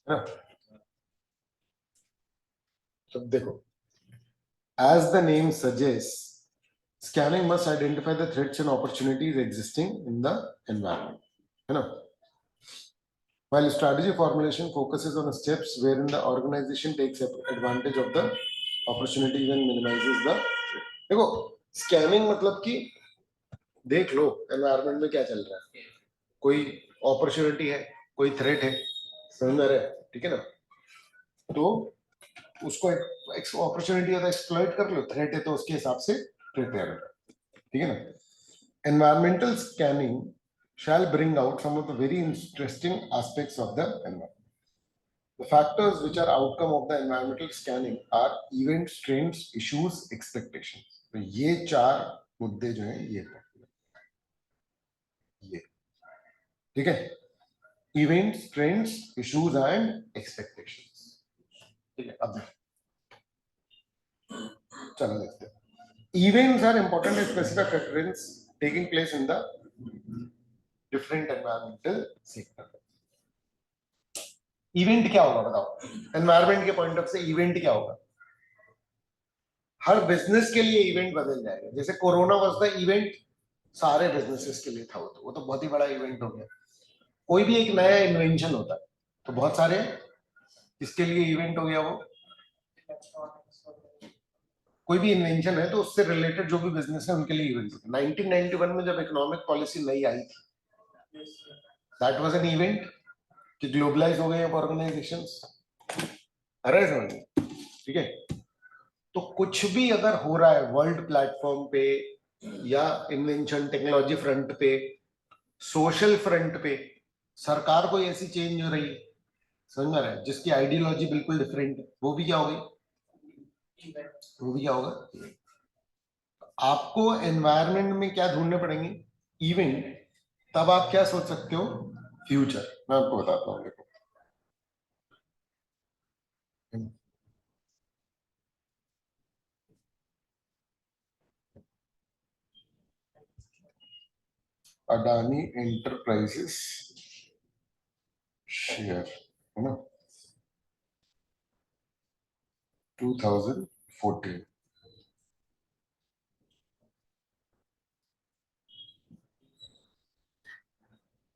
है ना। तो देखो, as the name suggests, scanning must identify the threats and opportunities existing in the environment, है ना. While strategy formulation focuses on steps wherein the organization takes advantage of the opportunities and minimizes the threat. देखो, scanning मतलब कि देख लो environment में क्या चल रहा है, कोई अपॉर्चुनिटी है, कोई थ्रेट है, समझ रहे हैं, ठीक है ना. तो उसको अपॉर्चुनिटी है तो एक्सप्लॉइट कर लो, थ्रेट है तो उसके हिसाब से प्रिपेयर हो, ठीक है ना. Environmental scanning shall bring out some of the very interesting aspects of the environment. The factors which are outcome of the environmental scanning are events, trends, issues, expectations. तो ये चार मुद्दे जो हैं ये ठीक है, events, trends, issues and expectations. ठीक है, अब चलो देखते हैं. Events are important and specific occurrences taking place in the different environmental sector. Event क्या होगा बताओ, एनवायरमेंट के पॉइंट ऑफ से इवेंट क्या होगा. हर बिजनेस के लिए इवेंट बदल जाएगा. जैसे कोरोना वाज द इवेंट, सारे बिजनेसेस के लिए था, वो तो बहुत ही बड़ा इवेंट हो गया. कोई भी एक नया इन्वेंशन होता है तो बहुत सारे इसके लिए इवेंट हो गया. वो कोई भी इन्वेंशन है तो उससे रिलेटेड जो भी बिजनेस है उनके लिए इवेंट होता है. 1991 में जब इकोनॉमिक पॉलिसी नई आई थी, दैट वाज एन इवेंट कि ग्लोबलाइज हो गए अब ऑर्गेनाइजेशंस. अरे समझ, ठीक है. तो कुछ भी अगर हो रहा है वर्ल्ड प्लेटफॉर्म पे या इन्वेंशन टेक्नोलॉजी फ्रंट पे, सोशल फ्रंट पे, सरकार कोई ऐसी चेंज हो रही है, समझ रहा है, जिसकी आइडियोलॉजी बिल्कुल डिफरेंट है, वो भी क्या होगी, वो भी क्या होगा. आपको एनवायरनमेंट में क्या ढूंढने पड़ेंगे, इवेंट. तब आप क्या सोच सकते हो, फ्यूचर. मैं आपको बताता हूँ. देखो, अडानी एंटरप्राइजेस शेयर, है ना, 2014.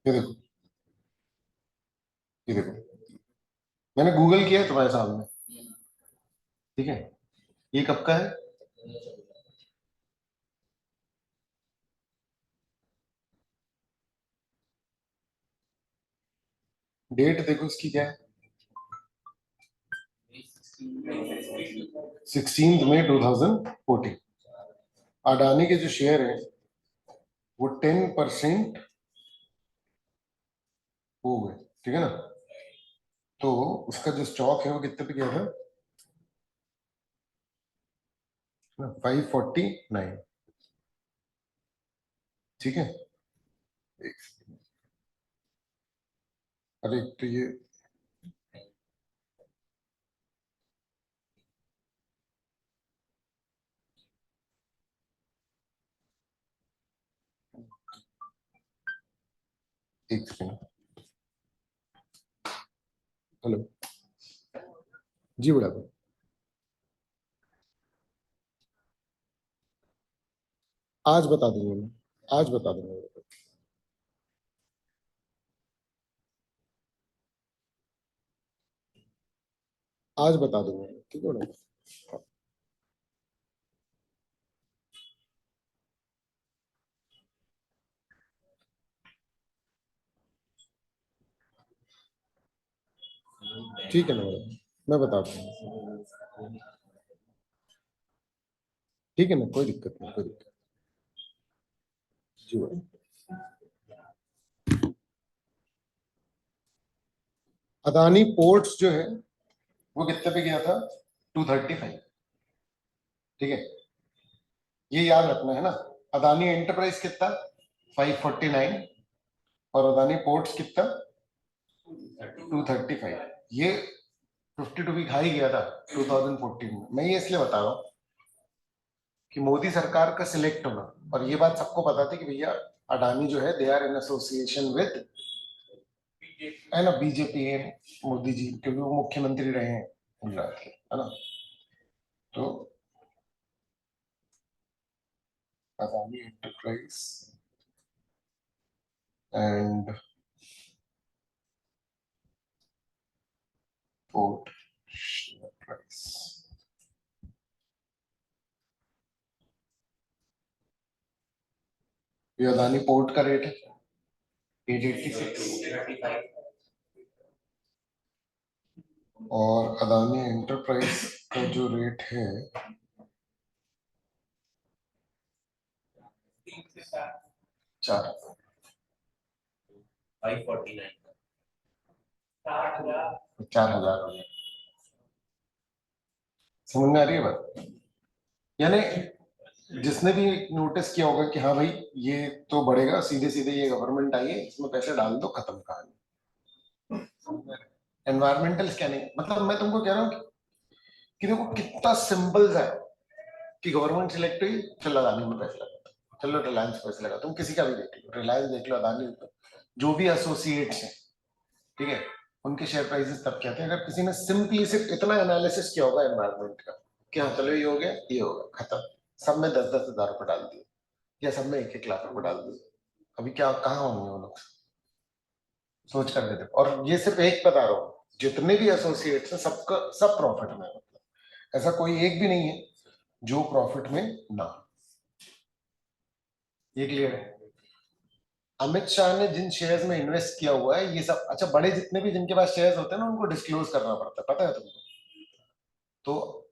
ये देखो, ये देखो, मैंने गूगल किया है तुम्हारे सामने, ठीक है. ये कब का है, डेट देखो इसकी क्या है, 16 मई 2014. अडानी के जो शेयर है वो 10% हो गए, ठीक है ना. तो उसका जो स्टॉक है वो कितने पे गया था, 549, ठीक है. अरे तो ये एक सेकंड, हेलो जी, बड़ा आज बता दूंगा मैं, आज बता दूंगा, आज बता दूंगा, ठीक है बड़ा. ठीक है ना बड़ा, मैं बताता हूँ, ठीक है ना, कोई दिक्कत नहीं, कोई दिक्कत जी बड़ा. अदानी पोर्ट्स जो है वो कितने पे गया था, 235, ठीक है. ये याद रखना है ना. अदानी एंटरप्राइज कितना, 549, और अदानी पोर्ट्स कितना, 235. ये 52 वीक हाई गया था 2014 में. मैं ये इसलिए बता रहा हूँ कि मोदी सरकार का सिलेक्ट होना, और ये बात सबको पता थी कि भैया अडानी जो है they are in association with है ना, बीजेपी है, मोदी जी, क्योंकि वो मुख्यमंत्री रहे हैं गुजरात के, है ना। तो Adani enterprise and port share price, ये अदानी पोर्ट का रेट है 886 और अदानी एंटरप्राइज का जो रेट है 4 4,000। समझ में आ रही है बात? यानी जिसने भी नोटिस किया होगा कि हाँ भाई ये तो बढ़ेगा, सीधे सीधे ये गवर्नमेंट आई है, इसमें पैसे डाल दो, खत्म कहानी। एनवायरमेंटल स्कैनिंग मतलब मैं तुमको कह रहा हूँ कि देखो कितना सिंपल सा है कि गवर्नमेंट सिलेक्ट हुई, चलो अदानी में पैसे लगा, चलो रिलायंस पैसे लगा, तुम किसी का भी देख लो, रिलायंस देख लो, अदानी, जो भी एसोसिएट्स हैं, ठीक है, उनके शेयर प्राइसेस तब क्या थे अगर किसी ने सिंपली सिर्फ इतना एनालिसिस किया होगा एनवायरमेंट का कि हाँ चलो ये हो गया, ये होगा, खत्म, सब में 10-10 हज़ार रुपए डाल दिए या सब में 1-1 लाख रुपए डाल दिए, अभी क्या कहाँ होंगे वो लोग, सोच कर देते। और ये सिर्फ एक बता रहा हूँ, जितने भी एसोसिएट्स हैं सबका सब प्रॉफिट में है, मतलब ऐसा कोई एक भी नहीं है जो प्रॉफिट में ना हो। ये क्लियर है? अमित शाह ने जिन शेयर्स में इन्वेस्ट किया हुआ है ये सब, अच्छा बड़े जितने भी जिनके पास शेयर्स होते हैं ना उनको डिस्क्लोज करना पड़ता है, पता है तुमको? तो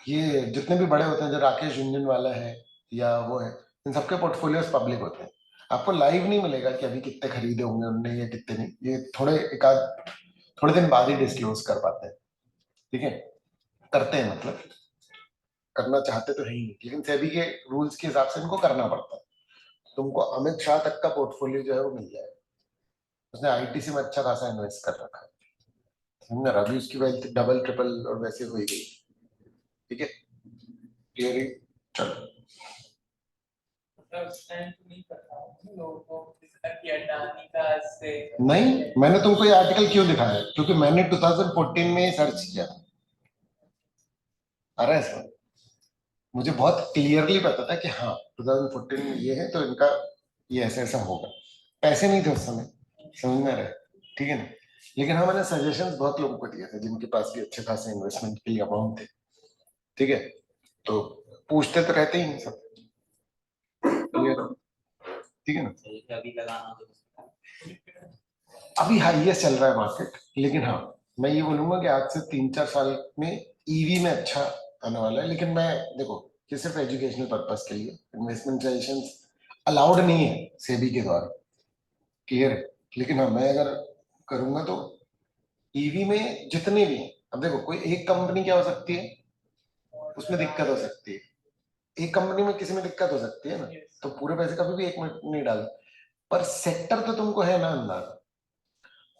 ये जितने भी बड़े होते हैं, जो राकेश झुनझुनवाला है या वो है, इन सबके पोर्टफोलियोज पब्लिक होते हैं। आपको लाइव नहीं मिलेगा कि अभी कितने खरीदे होंगे उनने या कितने नहीं, ये थोड़े एक आध थोड़े दिन बाद ही डिस्क्लोज कर पाते हैं, ठीक है, करते हैं मतलब, करना चाहते तो है ही नहीं, लेकिन सेबी के रूल्स के हिसाब से इनको करना पड़ता है। तुमको अमित शाह तक का पोर्टफोलियो जो है वो मिल जाएगा, उसने आईटीसी में अच्छा खासा इन्वेस्ट कर रखा है, समझा? अभी उसकी वेल्थ डबल ट्रिपल और वैसे हो गई, ठीक है, क्लियर? चलो, नहीं मैंने तुमको ये आर्टिकल क्यों दिखाया, क्योंकि मैंने 2014 में सर्च किया था, आ रहा है इसमें, मुझे बहुत क्लियरली पता था कि हाँ 2014 में ये है तो इनका ये ऐसा ऐसा होगा, पैसे नहीं थे उस समय, समझ में आ रहा है, ठीक है ना। लेकिन हाँ मैंने सजेशंस बहुत लोगों को दिए थे जिनके पास भी अच्छे खासे इन्वेस्टमेंट के लिए अमाउंट थे, ठीक है, तो पूछते तो रहते ही हैं सब, ठीक है ना। अभी लगाना तो अभी हाईएस्ट चल रहा है मार्केट, लेकिन हाँ मैं ये बोलूंगा कि आज से 3-4 साल में ईवी में अच्छा आने वाला है, लेकिन मैं देखो ये सिर्फ एजुकेशनल पर्पस के लिए, इन्वेस्टमेंट सजेशंस अलाउड नहीं है सेबी के द्वारा, क्लियर है। लेकिन हाँ मैं अगर करूंगा तो ईवी में जितने भी हैं, अब देखो कोई एक कंपनी क्या हो सकती है, उसमें दिक्कत हो सकती है, एक कंपनी में किसी में दिक्कत हो सकती है ना, तो पूरे पैसे कभी भी एक मिनट नहीं डाल, पर सेक्टर तो तुमको है ना अंदाजा।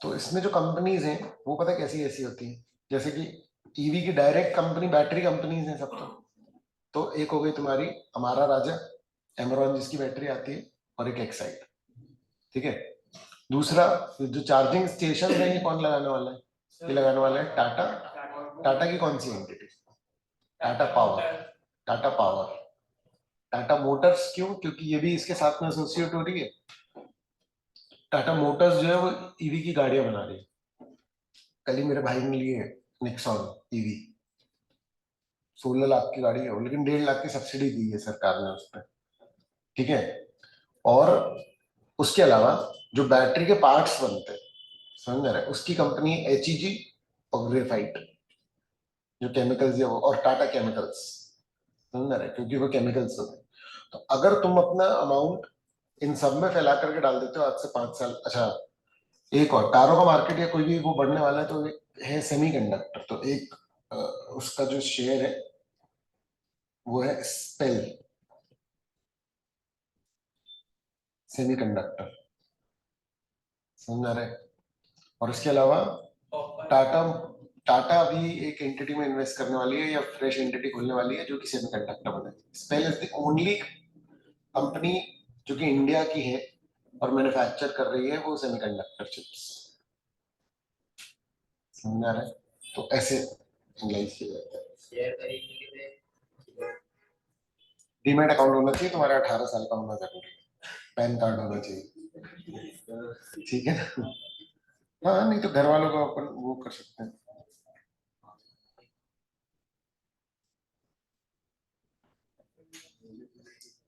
तो इसमें जो कंपनीज हैं वो पता है कैसी ऐसी होती है, जैसे कि ईवी की डायरेक्ट कंपनी बैटरी कंपनीज हैं सब, तो एक हो गई तुम्हारी हमारा राजा एमरॉन जिसकी बैटरी आती है, और एक एक्साइड, ठीक है। दूसरा जो चार्जिंग स्टेशन है ये कौन लगाने वाला है, ये लगाने वाला है टाटा, टाटा की कौन सी entity, Tata Power, Tata Power, Tata Motors, क्यों, क्योंकि ये भी इसके साथ में एसोसिएट हो रही है। टाटा मोटर्स जो है वो ईवी की गाड़ियां बना रही है, कल ही मेरे भाई ने लिए निक्सॉन ईवी, 16 लाख की गाड़ी है वो, लेकिन 1.5 लाख की सब्सिडी दी है सरकार ने उस पर, ठीक है। और उसके अलावा जो बैटरी के पार्ट्स बनते हैं, समझ रहे, उसकी कंपनी एचईजी और ग्रेफाइट, जो केमिकल्स है वो, और टाटा केमिकल्स, समझ रहे, क्योंकि वो केमिकल्स होते हैं। तो अगर तुम अपना अमाउंट इन सब में फैला करके डाल देते हो आज से 5 साल, अच्छा एक और कारों का मार्केट या कोई भी वो बढ़ने वाला है, तो एक है सेमीकंडक्टर, तो एक उसका जो शेयर है वो है स्पेल सेमीकंडक्टर, समझ रहे। और इसके अलावा टाटा, टाटा अभी एक एंटिटी में इन्वेस्ट करने वाली है या फ्रेश एंटिटी खोलने वाली है जो कि सेमीकंडक्टर बनाएगी। Spell is the only company जो कि इंडिया की है और मैन्युफैक्चर कर रही है वो सेमीकंडक्टर चिप्स, समझ आ रहा है? तो ऐसे एनालाइज किया जाता है। डीमैट अकाउंट होना चाहिए, तुम्हारा 18 साल का होना जरूरी है, पैन कार्ड होना चाहिए, ठीक है ना? हाँ, नहीं तो घर वालों को अपन वो कर सकते हैं।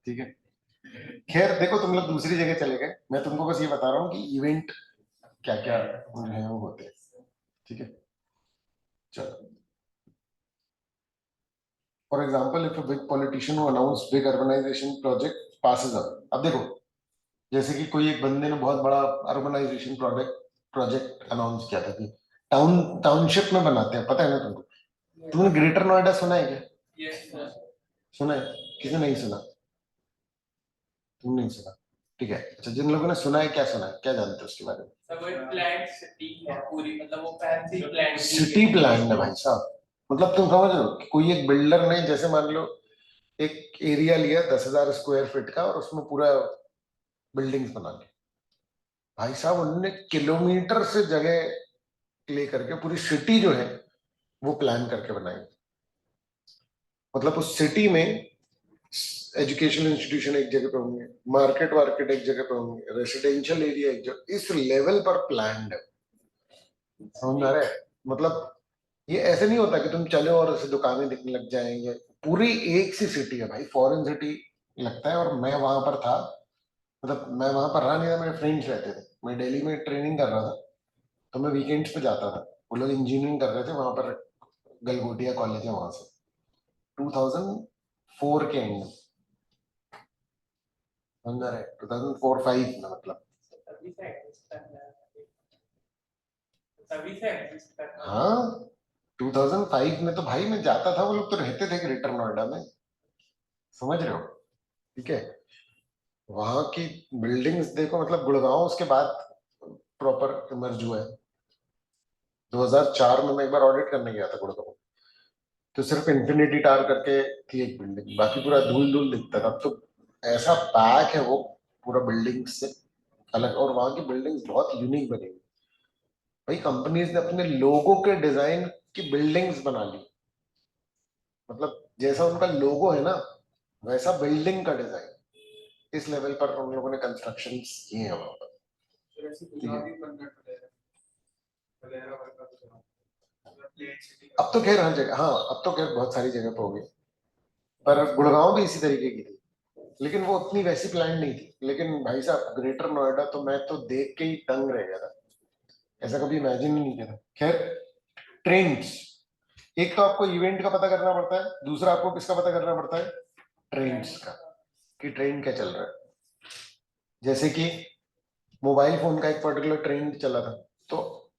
ठीक है, खैर देखो तुम लोग दूसरी जगह चले गए, मैं तुमको बस ये बता रहा हूँ कि इवेंट क्या क्या जो है वो होते हैं। ठीक है, चलो। For example, if a big politician who announce big urbanisation project passes up. अब देखो, जैसे कि कोई एक बंदे ने बहुत बड़ा अर्बनाइजेशन प्रोजेक्ट प्रोजेक्ट अनाउंस किया था कि टाउनशिप में बनाते हैं, पता है ना तुमको? तुमने ग्रेटर नोएडा सुना है क्या? सुना है? किसी ने नहीं सुना? तुम नहीं सुना? ठीक है, अच्छा, जिन लोगों ने सुना है, क्या सुना है, क्या जानते हो उसके बारे में? सब एक प्लान सिटी है पूरी, मतलब वो फैंसी प्लान सिटी प्लान है भाई साहब। मतलब तुम समझ रहे हो कि कोई एक बिल्डर ने, जैसे मान लो एक एरिया लिया 10,000 स्क्वायर फीट का और उसमें पूरा बिल्डिंग्स बना ली। भाई साहब, उन्होंने किलोमीटर से जगह लेकर के पूरी सिटी जो है वो प्लान करके बनाई। मतलब उस सिटी में एजुकेशन इंस्टीट्यूशन एक जगह पे होंगे, मार्केट वार्केट एक जगह पे होंगे, रेसिडेंशियल एरिया एक जगह, इस लेवल पर प्लान है। समझ आ रहा है? मतलब ये ऐसे नहीं होता कि तुम चलो और ऐसे दुकानें दिखने लग जाएंगे। पूरी एक सी सिटी है भाई, फॉरेन सिटी लगता है। और मैं वहां पर था, मतलब मैं वहां पर रहा नहीं था, मेरे फ्रेंड्स रहते थे, मैं दिल्ली में ट्रेनिंग कर रहा था, तो मैं वीकेंड्स पे जाता था। वो लोग इंजीनियरिंग कर रहे थे वहां पर, गलगोटिया कॉलेज है वहां से, 2004 के एंड में। समझ रहे? 2004-5 में, मतलब हाँ, 2005 में तो भाई मैं जाता था, वो लोग तो रहते थे ग्रेटर नोएडा में। समझ रहे हो? ठीक है, वहां की बिल्डिंग्स देखो, मतलब गुड़गांव उसके बाद प्रॉपर इमर्ज हुआ है। 2004 में मैं एक बार ऑडिट करने गया था गुड़गांव, तो सिर्फ इन्फिनिटी टावर करके थी एक बिल्डिंग, बाकी पूरा धूल धूल दिखता था। अब तो ऐसा पैक है वो पूरा बिल्डिंग से अलग, और वहां की बिल्डिंग्स बहुत यूनिक बनी हुई। भाई कंपनीज ने अपने लोगों के डिजाइन की बिल्डिंग्स बना ली। मतलब जैसा उनका लोगो है ना, वैसा बिल्डिंग का डिजाइन, इस लेवल पर उन लोगों ने कंस्ट्रक्शन किए हैं वहां पर। ठीक है, अब तो खैर हर जगह, हाँ अब तो खैर बहुत सारी जगह पे हो गई, पर गुड़गांव भी इसी तरीके की थी, लेकिन वो उतनी वैसी प्लान नहीं थी। लेकिन भाई साहब ग्रेटर नोएडा तो मैं तो देख के ही दंग रह गया था, ऐसा कभी इमेजिन ही नहीं किया था। खैर, ट्रेंड्स, एक तो आपको इवेंट का पता करना पड़ता है, दूसरा आपको किसका पता करना पड़ता है? ट्रेंड्स का, कि ट्रेंड क्या चल रहा है। जैसे कि मोबाइल फोन का एक पर्टिकुलर ट्रेंड चला था, तो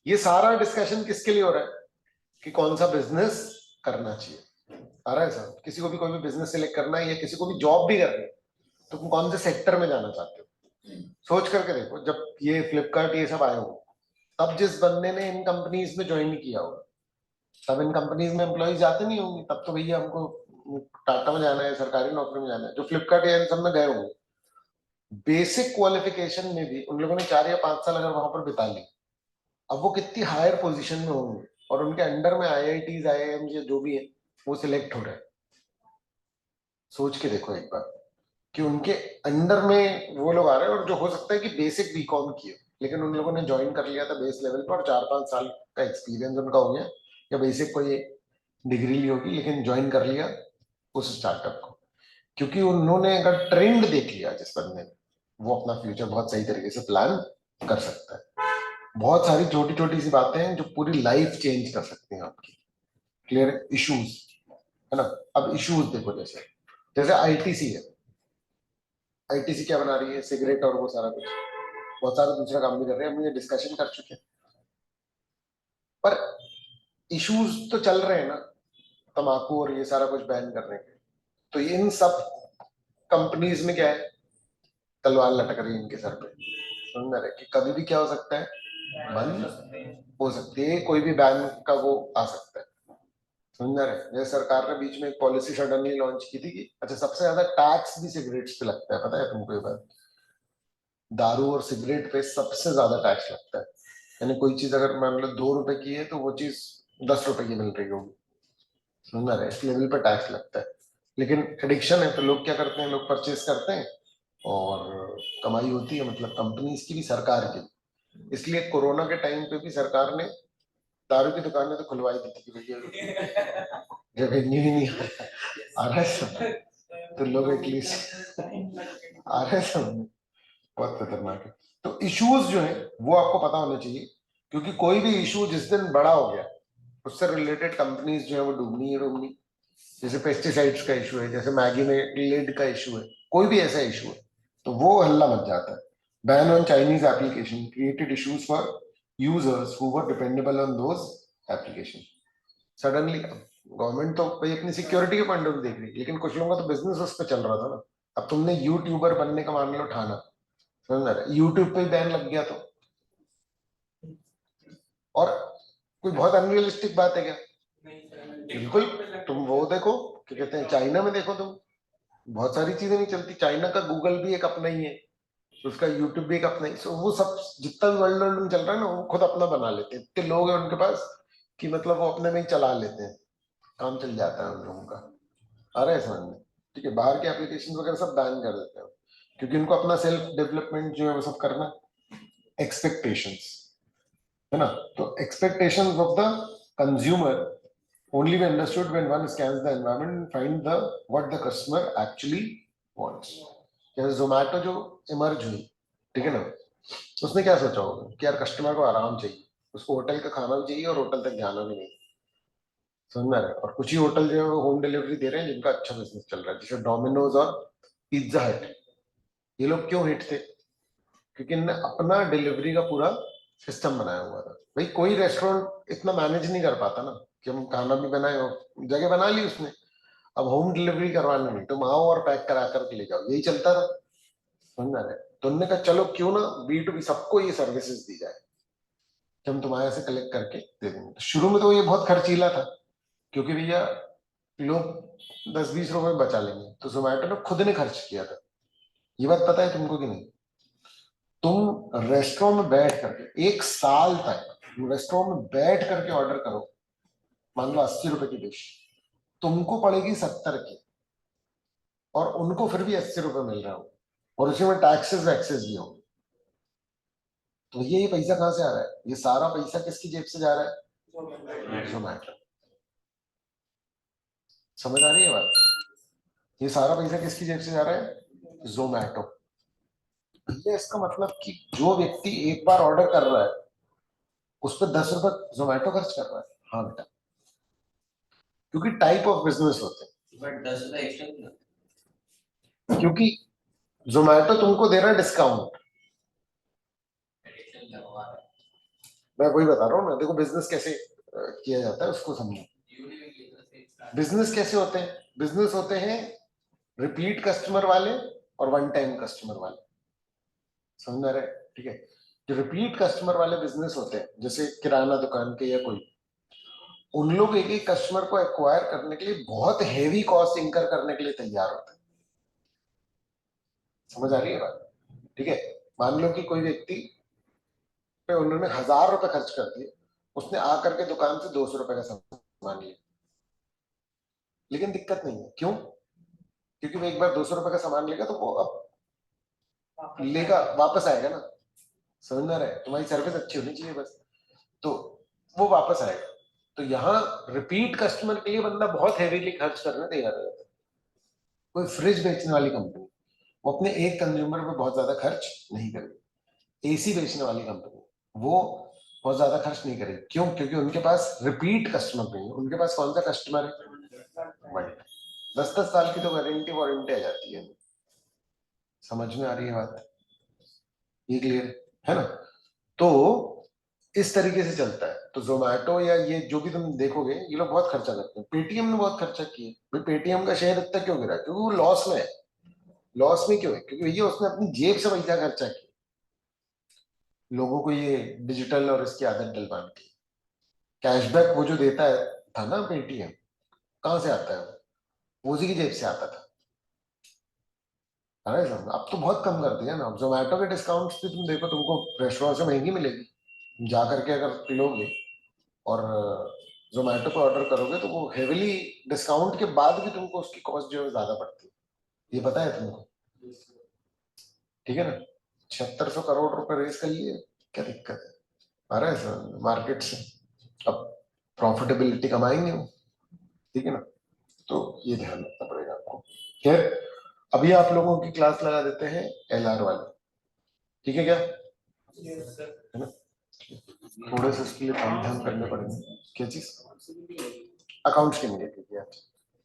ये सारा डिस्कशन किसके लिए हो रहा है? कि कौन सा बिजनेस करना चाहिए। आ रहा है साहब? किसी को भी कोई भी बिजनेस सिलेक्ट करना है या किसी को भी जॉब भी करनी है, तो तुम कौन से सेक्टर में जाना चाहते हो? सोच करके देखो, जब ये फ्लिपकार्ट ये सब आए हो, तब जिस बंदे ने इन कंपनीज में ज्वाइन किया होगा, तब इन कंपनीज में एम्प्लॉय जाते नहीं होंगे, तब तो भैया हमको टाटा में जाना है, सरकारी नौकरी में जाना है। जो फ्लिपकार्ट या इन सब में गए होंगे, बेसिक क्वालिफिकेशन में भी उन लोगों ने 4 या 5 साल अगर वहां पर बिता ली, अब वो कितनी हायर पोजीशन में होंगे, और उनके अंडर में आईआईटीज आईआईएम या जो भी है वो सिलेक्ट हो रहे हैं। सोच के देखो एक बार, कि उनके अंडर में वो लोग आ रहे हैं, और जो हो सकता है कि बेसिक बीकॉम किए, लेकिन उन लोगों ने ज्वाइन कर लिया था बेस लेवल पर, और 4-5 साल का एक्सपीरियंस उनका हो गया, या बेसिक कोई डिग्री ली होगी, लेकिन ज्वाइन कर लिया उस स्टार्टअप को, क्योंकि उन्होंने अगर ट्रेंड देख लिया जिस बंदे ने, वो अपना फ्यूचर बहुत सही तरीके से प्लान कर सकता है। बहुत सारी छोटी छोटी सी बातें हैं जो पूरी लाइफ चेंज कर सकती हैं आपकी। क्लियर? इश्यूज है ना? अब इश्यूज देखो, जैसे जैसे आईटीसी है, आईटीसी क्या बना रही है? सिगरेट और वो सारा कुछ, बहुत सारा दूसरा काम भी कर रहे हैं, हम ये डिस्कशन कर चुके हैं। पर इश्यूज तो चल रहे हैं ना, तंबाकू और ये सारा कुछ बैन करने के। तो इन सब कंपनीज में क्या है? तलवार लटक रही है इनके सर पे। समझ रहे कि कभी भी क्या हो सकता है? बंद हो सकती है, कोई भी बैन का वो आ सकता है। समझ रहे? जैसे सरकार ने बीच में एक पॉलिसी सडनली लॉन्च की थी कि अच्छा, सबसे ज्यादा टैक्स भी सिगरेट्स पे लगता है, पता है तुमको ये बात? दारू और सिगरेट पे सबसे ज्यादा टैक्स लगता है। यानी कोई चीज अगर मान लो 2 रुपए की है तो वो चीज 10 रुपए की मिल रही होगी, समझ रहे, इस लेवल पर टैक्स लगता है। लेकिन एडिक्शन है तो लोग क्या करते हैं, लोग परचेज करते हैं और कमाई होती है, मतलब कंपनीज की भी सरकार की। इसलिए कोरोना के टाइम पे भी सरकार ने दारू की दुकानें तो खुलवाई दी थी कि भैया रेवेन्यू ही नहीं आ रहा है सब, तो लोग एटलीस्ट आ रहे हैं सब। बहुत खतरनाक है। तो इश्यूज जो है वो आपको पता होना चाहिए, क्योंकि कोई भी इशू जिस दिन बड़ा हो गया उससे रिलेटेड कंपनीज जो है वो डूबनी ही डूबनी। जैसे पेस्टिसाइड्स का इशू है, जैसे मैगी में लेड का इशू है, कोई भी ऐसा इशू है तो वो हल्ला मच जाता है। Ban on Chinese application created issues for users who were dependable on those application. Suddenly government तो भाई अपनी सिक्योरिटी के पॉइंट ऑफ व्यू देख रही है, लेकिन कुछ लोगों का तो बिजनेस उस पर चल रहा था ना। अब तुमने यूट्यूबर बनने का मान लो ठाना, समझ रहे, यूट्यूब पे बैन लग गया तो, और कोई बहुत अनरियलिस्टिक बात है क्या? बिल्कुल। तुम वो देखो, क्या कहते हैं, चाइना में देखो तुम, बहुत सारी चीजें नहीं चलती। चाइना का गूगल भी एक अपना ही है, उसका यूट्यूब भी एक अपना ही, सो वो सब जितना भी वर्ल्ड वर्ल्ड में चल रहा है ना वो खुद अपना बना लेते हैं। इतने लोग हैं उनके पास कि मतलब वो अपने में ही चला लेते हैं, काम चल जाता है उन लोगों का। आ रहा है समझ में? ठीक है, बाहर के एप्लीकेशन वगैरह सब बैन कर देते हैं, क्योंकि उनको अपना सेल्फ डेवलपमेंट जो है वो सब करना। एक्सपेक्टेशंस, है ना? तो expectations of the consumer only be understood when one scans the environment and find the what the customer actually wants. जैसे जोमेटो जो इमर्ज हुई, ठीक है ना, उसने क्या सोचा होगा कि यार कस्टमर को आराम चाहिए, उसको होटल का खाना भी चाहिए और होटल तक जाना भी नहीं, समझ में आ रहा है? और कुछ ही होटल जो है वो होम डिलीवरी दे रहे हैं जिनका अच्छा बिजनेस चल रहा है, जैसे डोमिनोज और पिज्जा हट। ये लोग क्यों हिट थे? क्योंकि इनने अपना डिलीवरी का पूरा सिस्टम बनाया हुआ था। भाई कोई रेस्टोरेंट इतना मैनेज नहीं कर पाता ना कि हम खाना भी बनाए, और जगह बना ली उसने, अब होम डिलीवरी करवाना नहीं, तुम आओ और पैक करा करके ले जाओ, यही चलता था, समझ रहे? तो उन्होंने कहा चलो क्यों ना B2B सबको ये सर्विसेज दी जाए कि हम तुम्हारे से कलेक्ट करके दे देंगे। तो शुरू में तो ये बहुत खर्चीला था, क्योंकि भैया लोग 10-20 रुपए बचा लेंगे, तो जोमेटो ने खुद ने खर्च किया था। ये बात पता है तुमको कि नहीं? तुम रेस्टोरेंट में बैठ करके 1 साल तक रेस्टोरेंट में बैठ करके ऑर्डर करो, मान लो 80 रुपए की डिश, तुमको पड़ेगी 70 की, और उनको फिर भी 80 रुपए मिल रहा हो, और उसी में टैक्सेस वैक्सेस भी हो। तो ये पैसा कहाँ से आ रहा है? ये सारा पैसा किसकी जेब से जा रहा है? जोमेटो। समझ आ रही है बात? ये सारा पैसा किसकी जेब से जा रहा है? जोमेटो। ये इसका मतलब कि जो व्यक्ति एक बार ऑर्डर कर रहा है उस पर 10 रुपए जोमेटो खर्च कर रहा है। हाँ बेटा, क्योंकि टाइप ऑफ बिजनेस होते हैं। बट 10 रुपए एक्स्ट्रा, क्योंकि जोमेटो तुमको दे रहा है डिस्काउंट। मैं वही बता रहा हूँ ना, देखो बिजनेस कैसे किया जाता है उसको समझो। बिजनेस कैसे होते हैं? बिजनेस होते हैं रिपीट कस्टमर वाले और वन टाइम कस्टमर वाले, समझ में आ रहा है? ठीक है, जो रिपीट कस्टमर वाले बिजनेस होते हैं जैसे किराना दुकान के या कोई, उन लोग एक एक कस्टमर को एक्वायर करने के लिए बहुत हेवी कॉस्ट इंकर करने के लिए तैयार होते हैं। समझ आ रही है बात? ठीक है, मान लो कि कोई व्यक्ति पे उन्होंने 1000 रुपए खर्च कर दिए, उसने आकर के दुकान से 200 रुपए का सामान लिया, लेकिन दिक्कत नहीं है, क्यों? क्योंकि वो एक बार 200 रुपए का सामान लेगा तो वो अब लेगा, वापस आएगा ना, समझ में आ रहा है? तुम्हारी सर्विस अच्छी होनी चाहिए बस, तो वो वापस आएगा। तो यहाँ रिपीट कस्टमर के लिए बंदा बहुत हेवीली खर्च करने तैयार है। कोई फ्रिज बेचने वाली कंपनी वो अपने एक कंज्यूमर पे बहुत ज्यादा खर्च नहीं करेगी। एसी बेचने वाली कंपनी वो बहुत ज्यादा खर्च नहीं करेगी, क्यों? क्योंकि उनके पास रिपीट कस्टमर नहीं है, उनके पास कौन सा कस्टमर है? वही 10-10 साल की तो वारंटी वारंटी आ जाती है। समझ में आ रही है बात? ये क्लियर है ना? तो इस तरीके से चलता है। तो जोमेटो या ये जो भी तुम देखोगे ये लोग बहुत खर्चा करते हैं। पेटीएम ने बहुत खर्चा किया भाई, पेटीएम का शेयर इतना क्यों गिरा? क्योंकि वो लॉस में है। लॉस में क्यों है? क्योंकि भैया उसने अपनी जेब से पैसा खर्चा किया, लोगों को ये डिजिटल और इसकी आदत डलवाने की। कैशबैक वो जो देता है था ना पेटीएम, कहाँ से आता है? वो उसी की जेब से आता था। अरे अब तो बहुत कम कर दिया ना। जोमेटो के डिस्काउंट्स भी तुम देखो, तुमको रेस्टोरेंट से महंगी मिलेगी, जा करके अगर लोगे और जोमेटो पे ऑर्डर करोगे तो वो हेविली डिस्काउंट के बाद भी तुमको उसकी कॉस्ट जो है ज्यादा पड़ती है, ये पता है तुमको? ठीक है ना? 7600 करोड़ रुपए रेस कर लिए, क्या दिक्कत है? आ रहा है मार्केट से, अब प्रॉफिटेबिलिटी कमाएंगे वो, ठीक है ना? तो ये ध्यान रखना पड़ेगा आपको। खैर, अभी आप लोगों की क्लास लगा देते हैं एलआर वाली, ठीक है क्या? है ना? थोड़े से इसके लिए काम ध्यान करने पड़ेंगे। क्या चीज? अकाउंट्स के लिए किया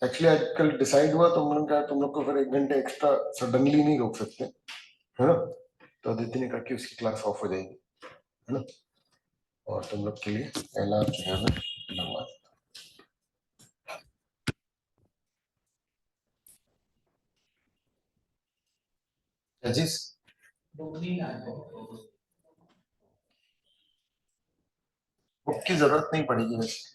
एक्चुअली आजकल डिसाइड हुआ, तो उन्होंने कहा तुम लोग को फिर 1 घंटे एक्स्ट्रा सडनली नहीं रोक सकते, है ना? तो अदिति ने कहा कि उसकी क्लास ऑफ हो जाएगी, है ना? और तुम लोग के लिए एलआर जो है मैं लगवा चीज। बुक की जरूरत नहीं पड़ेगी वैसे,